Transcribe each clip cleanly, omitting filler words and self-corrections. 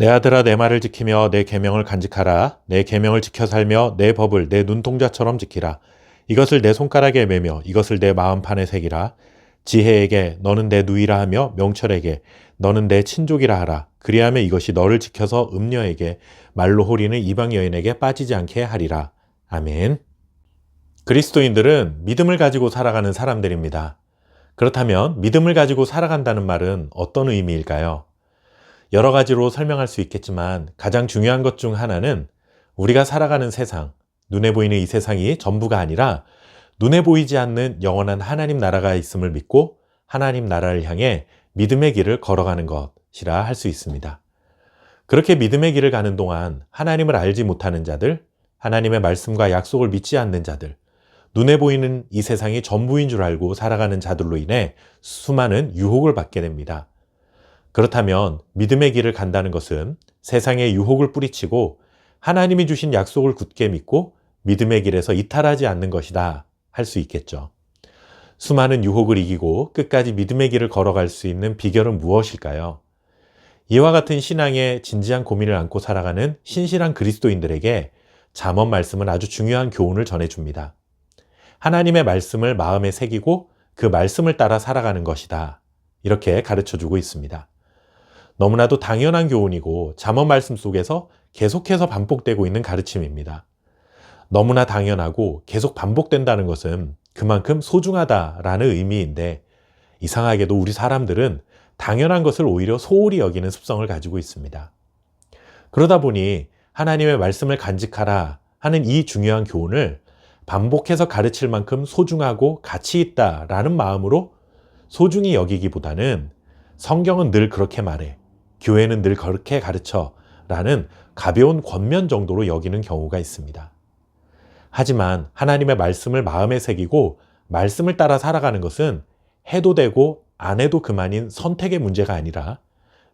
내 아들아 내 말을 지키며 내 계명을 간직하라. 내 계명을 지켜 살며 내 법을 내 눈동자처럼 지키라. 이것을 내 손가락에 매며 이것을 내 마음판에 새기라. 지혜에게 너는 내 누이라 하며 명철에게 너는 내 친족이라 하라. 그리하면 이것이 너를 지켜서 음녀에게 말로 호리는 이방 여인에게 빠지지 않게 하리라. 아멘. 그리스도인들은 믿음을 가지고 살아가는 사람들입니다. 그렇다면 믿음을 가지고 살아간다는 말은 어떤 의미일까요? 여러 가지로 설명할 수 있겠지만 가장 중요한 것 중 하나는 우리가 살아가는 세상, 눈에 보이는 이 세상이 전부가 아니라 눈에 보이지 않는 영원한 하나님 나라가 있음을 믿고 하나님 나라를 향해 믿음의 길을 걸어가는 것이라 할 수 있습니다. 그렇게 믿음의 길을 가는 동안 하나님을 알지 못하는 자들, 하나님의 말씀과 약속을 믿지 않는 자들, 눈에 보이는 이 세상이 전부인 줄 알고 살아가는 자들로 인해 수많은 유혹을 받게 됩니다. 그렇다면 믿음의 길을 간다는 것은 세상의 유혹을 뿌리치고 하나님이 주신 약속을 굳게 믿고 믿음의 길에서 이탈하지 않는 것이다 할 수 있겠죠. 수많은 유혹을 이기고 끝까지 믿음의 길을 걸어갈 수 있는 비결은 무엇일까요? 이와 같은 신앙에 진지한 고민을 안고 살아가는 신실한 그리스도인들에게 잠언 말씀은 아주 중요한 교훈을 전해줍니다. 하나님의 말씀을 마음에 새기고 그 말씀을 따라 살아가는 것이다. 이렇게 가르쳐주고 있습니다. 너무나도 당연한 교훈이고 잠언 말씀 속에서 계속해서 반복되고 있는 가르침입니다. 너무나 당연하고 계속 반복된다는 것은 그만큼 소중하다라는 의미인데 이상하게도 우리 사람들은 당연한 것을 오히려 소홀히 여기는 습성을 가지고 있습니다. 그러다 보니 하나님의 말씀을 간직하라 하는 이 중요한 교훈을 반복해서 가르칠 만큼 소중하고 가치 있다라는 마음으로 소중히 여기기보다는 성경은 늘 그렇게 말해, 교회는 늘 그렇게 가르쳐 라는 가벼운 권면 정도로 여기는 경우가 있습니다. 하지만 하나님의 말씀을 마음에 새기고 말씀을 따라 살아가는 것은 해도 되고 안 해도 그만인 선택의 문제가 아니라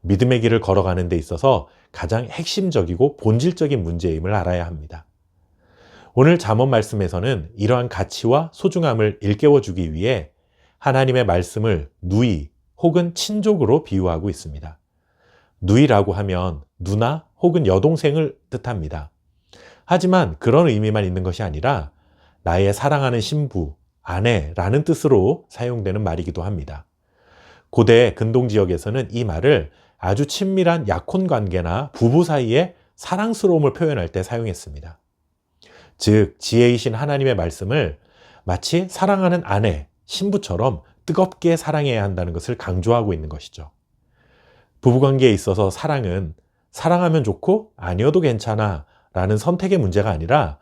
믿음의 길을 걸어가는 데 있어서 가장 핵심적이고 본질적인 문제임을 알아야 합니다. 오늘 잠언 말씀에서는 이러한 가치와 소중함을 일깨워주기 위해 하나님의 말씀을 누이 혹은 친족으로 비유하고 있습니다. 누이라고 하면 누나 혹은 여동생을 뜻합니다. 하지만 그런 의미만 있는 것이 아니라 나의 사랑하는 신부, 아내라는 뜻으로 사용되는 말이기도 합니다. 고대 근동 지역에서는 이 말을 아주 친밀한 약혼 관계나 부부 사이의 사랑스러움을 표현할 때 사용했습니다. 즉, 지혜이신 하나님의 말씀을 마치 사랑하는 아내, 신부처럼 뜨겁게 사랑해야 한다는 것을 강조하고 있는 것이죠. 부부관계에 있어서 사랑은 사랑하면 좋고 아니어도 괜찮아 라는 선택의 문제가 아니라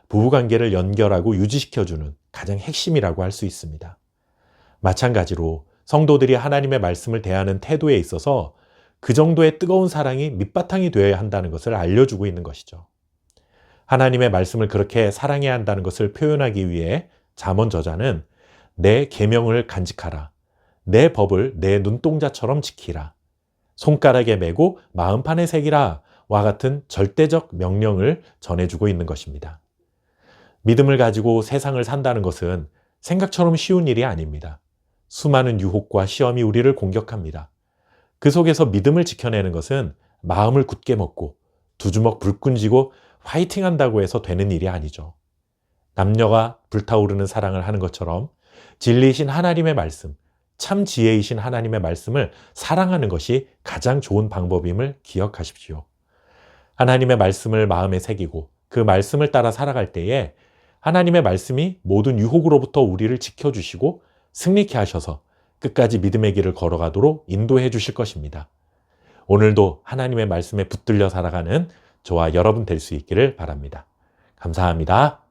부부관계를 연결하고 유지시켜주는 가장 핵심이라고 할 수 있습니다. 마찬가지로 성도들이 하나님의 말씀을 대하는 태도에 있어서 그 정도의 뜨거운 사랑이 밑바탕이 되어야 한다는 것을 알려주고 있는 것이죠. 하나님의 말씀을 그렇게 사랑해야 한다는 것을 표현하기 위해 잠언 저자는 내 계명을 간직하라, 내 법을 내 눈동자처럼 지키라, 손가락에 메고 마음판에 새기라 와 같은 절대적 명령을 전해주고 있는 것입니다. 믿음을 가지고 세상을 산다는 것은 생각처럼 쉬운 일이 아닙니다. 수많은 유혹과 시험이 우리를 공격합니다. 그 속에서 믿음을 지켜내는 것은 마음을 굳게 먹고 두 주먹 불끈 쥐고 화이팅 한다고 해서 되는 일이 아니죠. 남녀가 불타오르는 사랑을 하는 것처럼 진리이신 하나님의 말씀, 참 지혜이신 하나님의 말씀을 사랑하는 것이 가장 좋은 방법임을 기억하십시오. 하나님의 말씀을 마음에 새기고 그 말씀을 따라 살아갈 때에 하나님의 말씀이 모든 유혹으로부터 우리를 지켜주시고 승리케 하셔서 끝까지 믿음의 길을 걸어가도록 인도해 주실 것입니다. 오늘도 하나님의 말씀에 붙들려 살아가는 저와 여러분 될 수 있기를 바랍니다. 감사합니다.